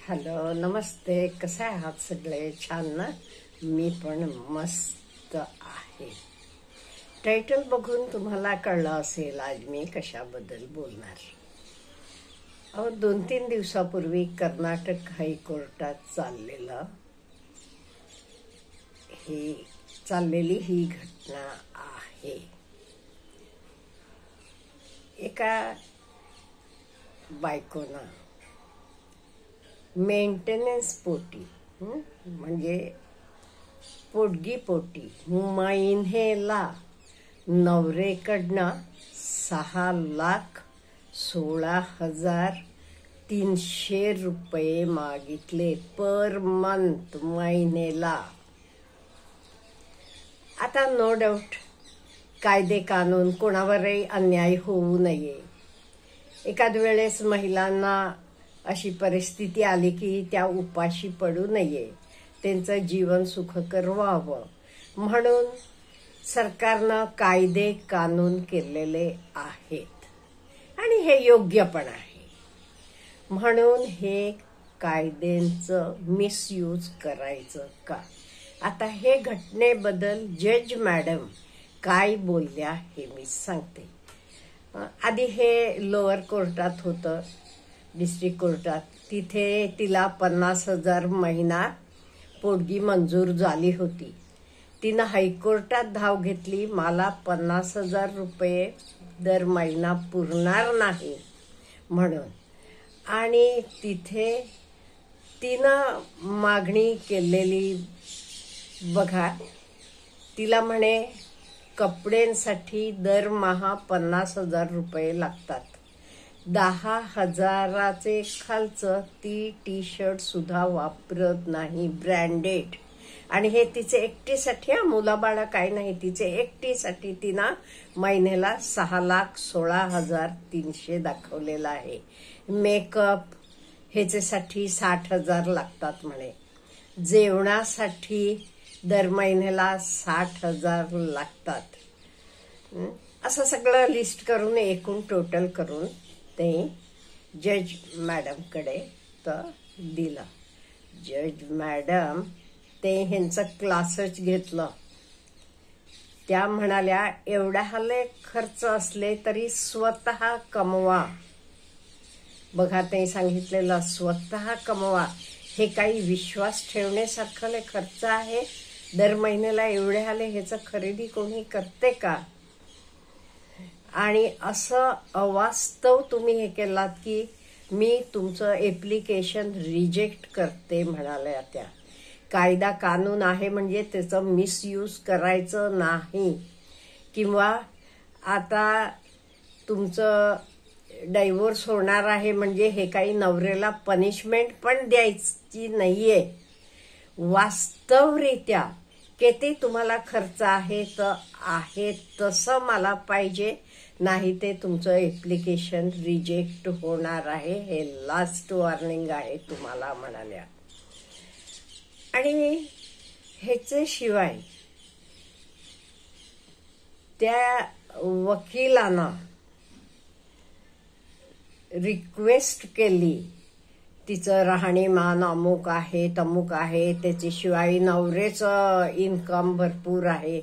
Hello, नमस्ते. कसे आहात सगळे? छान ना? मी पण मस्त आहे. टायटल बघून तुम्हाला कळलं असेल आज मी कशाबद्दल बोलणार. 2-3 दिवसापूर्वी कर्नाटक हायकोर्टात चाललेली ही घटना आहे. एका बायकोनं मेंटेनन्स पोटी म्हणजे पोटगी पोटी महिन्याला नवरेकडनं 6,16,300 रुपये मागितले पर मंथ, महिन्याला. आता नो डाऊट कायदे कानून कोणावरही अन्याय होऊ नये. एखाद वेळेस महिलांना अशी परिस्थिती आली की त्या उपाशी पडू नये, त्यांचं जीवन सुखकर व्हावं म्हणून सरकारनं कायदे कानून केलेले आहेत आणि हे योग्य पण आहे. म्हणून हे कायद्यांचं मिसयूज करायचं का? आता हे घटनेबद्दल जज मॅडम काय बोलल्या हे मी सांगते. आधी हे लोअर कोर्टात होतं, डिस्ट्रिक्ट कोर्टात. तिथे तिला 50,000 महिना पोटगी मंजूर झाली होती. तिनं हायकोर्टात धाव घेतली, मला 50,000 रुपये दर महिना पुरणार नाही म्हणून. आणि तिथे तिनं मागणी केलेली बघा, तिला म्हणे कपड्यांसाठी दरमहा 50,000 रुपये लागतात. 10,000चे खालचं ती टी शर्ट सुद्धा वापरत नाही ब्रँडेड. आणि हे तिचे एकटीसाठी, मुलाबाळा काय नाही, तिचे एकटीसाठी तिनं महिन्याला 6,16,300 दाखवलेला आहे. मेकअप ह्याच्यासाठी 60,000 लागतात म्हणे. जेवणासाठी दर महिन्याला 60,000 लागतात. असं सगळं लिस्ट करून एकूण टोटल करून ते जज मॅडमकडे दिलं. जज मॅडम ते ह्यांचं क्लासच घेतलं. त्या म्हणाल्या एवढ्याले खर्च असले तरी स्वतः कमवा. बघा, ते सांगितलेलं स्वतः कमवा. हे काही विश्वास ठेवण्यासारखं खर्च आहे? दर महिन्याला एवढ्याले ह्याचं खरेदी कोणी करते का? आणि असं अवास्तव तुम्ही हे केलात की मी तुमचं ऍप्लिकेशन रिजेक्ट करते म्हणाल्या त्या. कायदा कानून आहे म्हणजे त्याचं मिसयूज करायचं नाही. किंवा आता तुमचं डायव्होर्स होणार आहे म्हणजे हे काही नवऱ्याला पनिशमेंट पण द्यायची नाहीये. वास्तवरित्या किती तुम्हाला खर्च आहे तर आहे तसं मला पाहिजे, नाही ते तुमचं ऍप्लिकेशन रिजेक्ट होणार आहे. हे लास्ट वॉर्निंग आहे तुम्हाला म्हणाल्या. आणि ह्याच्याशिवाय त्या वकिलानं रिक्वेस्ट केली, तिचं राहणीमान अमुक आहे तमुक आहे, त्याच्याशिवाय नवऱ्याचं इन्कम भरपूर आहे.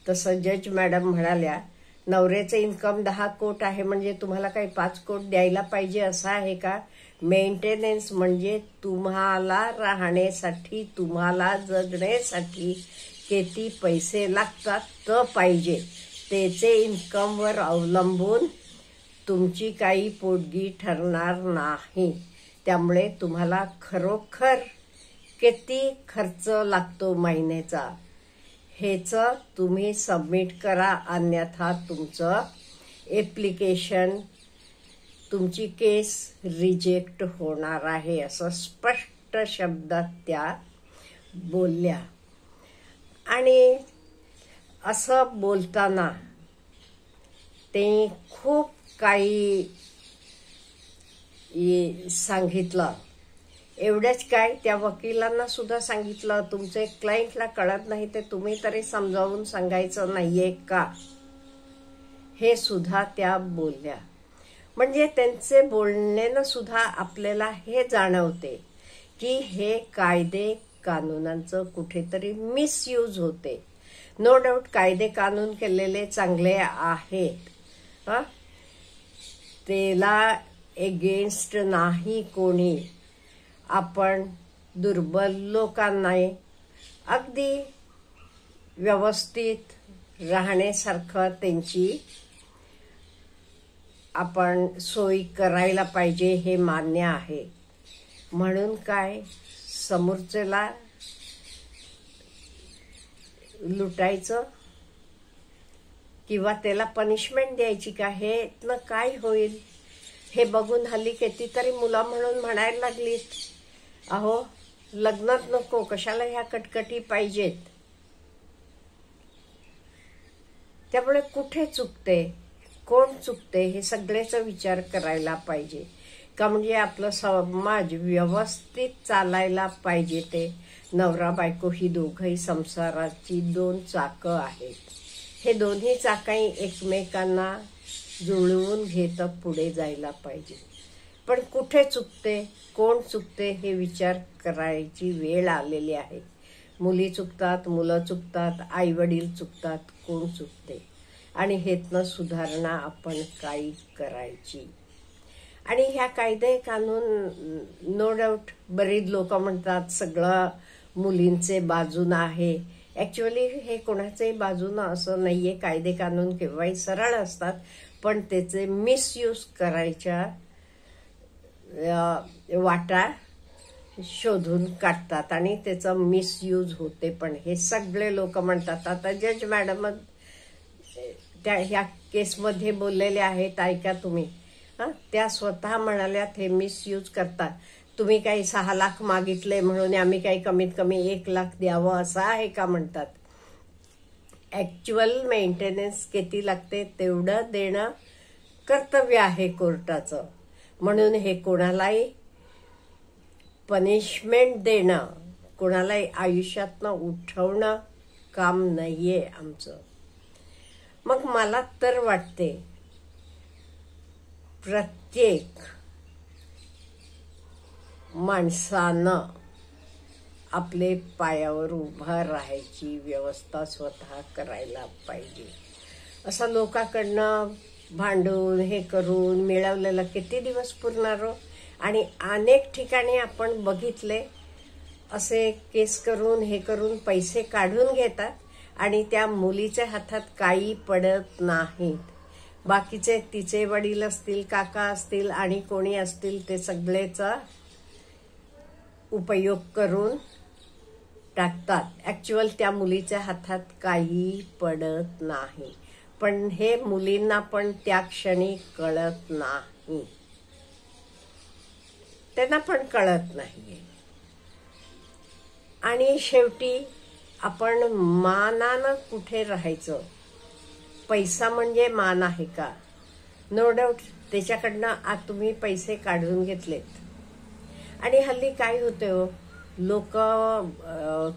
तसं जज मॅडम म्हणाल्या नवऱ्याचं इन्कम 10 कोटी आहे म्हणजे तुम्हाला काही 5 कोटी द्यायला पाहिजे असं आहे का? मेंटेनन्स म्हणजे तुम्हाला राहण्यासाठी, तुम्हाला जगण्यासाठी किती पैसे लागतात तर पाहिजे. त्याचे इन्कमवर अवलंबून तुमची काही पोटगी ठरणार नाही. त्यामुळे तुम्हाला खरोखर किती खर्च लागतो महिन्याचा ह्याचं तुम्ही सबमिट करा, अन्यथा तुमचं ऍप्लिकेशन, तुमची केस रिजेक्ट होणार आहे असं स्पष्ट शब्दात त्या बोलल्या. आणि असं बोलताना ते खूप काही सांगितलं. एवढंच काय, त्या वकिलांना सुद्धा सांगितलं तुमचे क्लायंटला कळत नाही ते तुम्ही तरी समजावून सांगायचं नाहीये का? हे सुद्धा त्या बोलल्या. म्हणजे त्यांचे बोलण्यानं सुद्धा आपल्याला हे जाणवते की हे कायदे कानूनांचं कुठेतरी मिसयूज होते. नो डाऊट कायदे कानून केलेले चांगले आहेत, त्याला एगेन्स्ट नाही कोणी. आपण दुर्बल लोकांना अगदी व्यवस्थित राहण्यासारखं त्यांची आपण सोयी करायला पाहिजे हे मान्य आहे. म्हणून काय समोरच्याला लुटायचं किंवा त्याला पनिशमेंट द्यायची का, हे काय होईल हे बघून हल्ली कितीतरी मुलं म्हणून म्हणायला लागलीत, अहो लग्नात नको, कशाला ह्या कटकटी पाहिजेत. त्यामुळे कुठे चुकते, कोण चुकते हे सगळ्याचा विचार करायला पाहिजे. का म्हणजे आपलं समाज व्यवस्थित चालायला पाहिजे. ते नवरा बायको ही दोघंही संसाराची दोन चाकं आहेत. हे दोन्ही चाकही एकमेकांना जुळवून घेत पुढे जायला पाहिजे. पण कुठे चुकते, कोण चुकते हे विचार करायची वेळ आलेली आहे. मुली चुकतात, मुलं चुकतात, आई वडील चुकतात, कोण चुकते आणि हेतनं सुधारणा आपण काही करायची. आणि ह्या कायदे कानून नो डाऊट बरीच लोक म्हणतात सगळं मुलींचे बाजून आहे. ऍक्च्युअली हे कोणाचेही बाजून असं नाहीये. कायदे कानून केव्हाही सरळ असतात, पण त्याचे मिसयूज करायच्या वाटा शोधून काढतात आणि त्याचा मिसयूज होते. पण हे सगळे लोक म्हणतात. आता जज मॅडम त्या ह्या केसमध्ये बोललेले आहेत, ऐका तुम्ही. त्या स्वतः म्हणाल्यात हे मिसयूज करतात. तुम्ही काही 6 लाख मागितले म्हणून आम्ही काही कमीत कमी 1 लाख द्यावं असं आहे का म्हणतात. ऍक्च्युअल मेंटेनन्स किती लागते तेवढं देणं कर्तव्य आहे कोर्टाचं. म्हणून हे कोणालाही पनिशमेंट देणं, कोणालाही आयुष्यातनं उठवणं काम नाहीये आमचं. मग मला तर वाटते प्रत्येक माणसानं आपले पायावर उभा राहायची व्यवस्था स्वतः करायला पाहिजे. असं लोकांकडनं भांडून हे करून मिळवलेलं किती दिवस पुरणार. आणि अनेक ठिकाणी आपण बघितले असे केस करून हे करून पैसे काढून घेतात आणि त्या मुलीच्या हातात काही पडत नाहीत. बाकीचे तिचे वडील असतील, काका असतील आणि कोणी असतील ते सगळेचा उपयोग करून टाकतात. ऍक्च्युअल त्या मुलीच्या हातात काही पडत नाही. पण हे मुलींना पण त्या क्षणी कळत नाही, त्यांना पण कळत नाही. आणि शेवटी आपण मानानं कुठे राहायचं. पैसा म्हणजे मान आहे का? नो डाऊट त्याच्याकडनं तुम्ही पैसे काढून घेतलेत. आणि हल्ली काय होते हो, लोक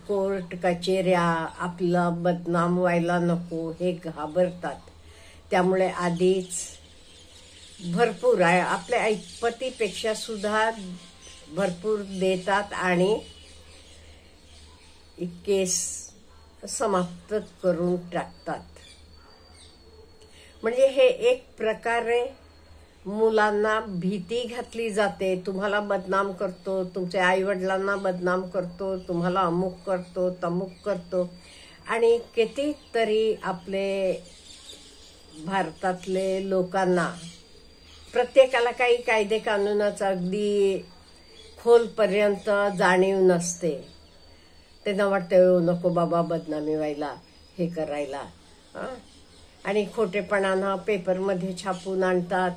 कोर्ट कचेऱ्या आपला बदनाम व्हायला नको हे घाबरतात. त्यामुळे आधीच भरपूर आहे, आपल्या ऐपतीपेक्षा सुद्धा भरपूर देतात आणि केस समाप्त करून टाकतात. म्हणजे हे एक प्रकारे मुलांना भीती घातली जाते. तुम्हाला बदनाम करतो, तुमच्या आई वडिलांना बदनाम करतो, तुम्हाला अमुक करतो, तमुक करतो. आणि कितीतरी आपले भारतातले लोकांना प्रत्येकाला काही कायदे कानूनाचं अगदी खोलपर्यंत जाणीव नसते. त्यांना वाटतं नको बाबा बदनामी व्हायला, हे करायला. आणि खोटेपणानं पेपरमध्ये छापून आणतात,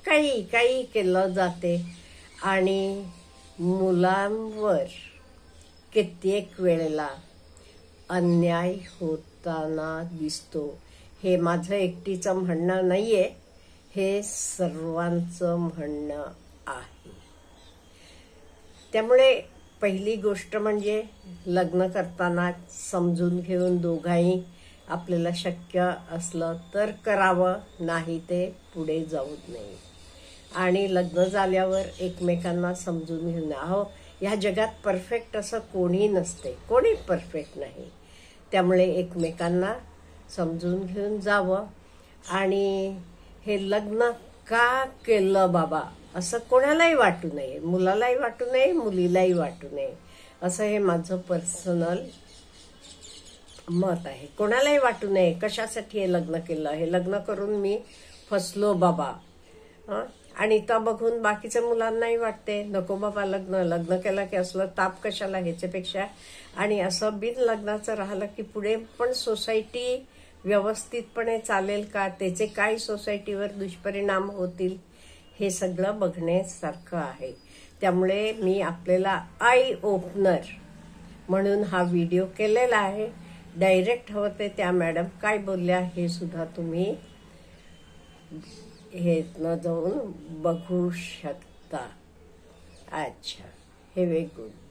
काही काही केलं जाते. आणि मुलांवर कित्येक वेळेला अन्याय होताना दिसतो. हे माझं एकटीचं म्हणणं नाहीये, हे सर्वांचं म्हणणं आहे. त्यामुळे पहिली गोष्ट म्हणजे लग्न करताना समजून घेऊन दोघांही आपल्याला शक्य असलं तर करावं, नाही ते पुढे जाऊ नये. आणि लग्न झाल्यावर एकमेकांना समजून घेऊन. अहो, ह्या जगात परफेक्ट असं कोणी नसते, कोणी परफेक्ट नाही. त्यामुळे एकमेकांना समजून घेऊन जावं. आणि हे लग्न का केलं बाबा असं कोणालाही वाटू नये, मुलालाही वाटू नये, मुलीलाही वाटू नये, असं हे माझं पर्सनल मत आहे. कोणालाही वाटू नये कशासाठी हे लग्न केलं, हे लग्न करून मी फसलो बाबा. आणि तर बघून बाकीच्या मुलांनाही वाटते नको बाबा, लग्न केलं की असलं ताप कशाला ह्याच्यापेक्षा. आणि असं बिन लग्नाचं राहिलं की पुढे पण सोसायटी व्यवस्थितपणे चालेल का, त्याचे काय सोसायटीवर दुष्परिणाम होतील, हे सगळं बघण्यासारखं आहे. त्यामुळे मी आपल्याला आय ओपनर म्हणून हा व्हिडिओ केलेला आहे. डायरेक्ट हवं ते त्या मॅडम काय बोलल्या हे सुद्धा तुम्ही हे न जाऊन बघू शकता. अच्छा, हे व्हेरी गुड.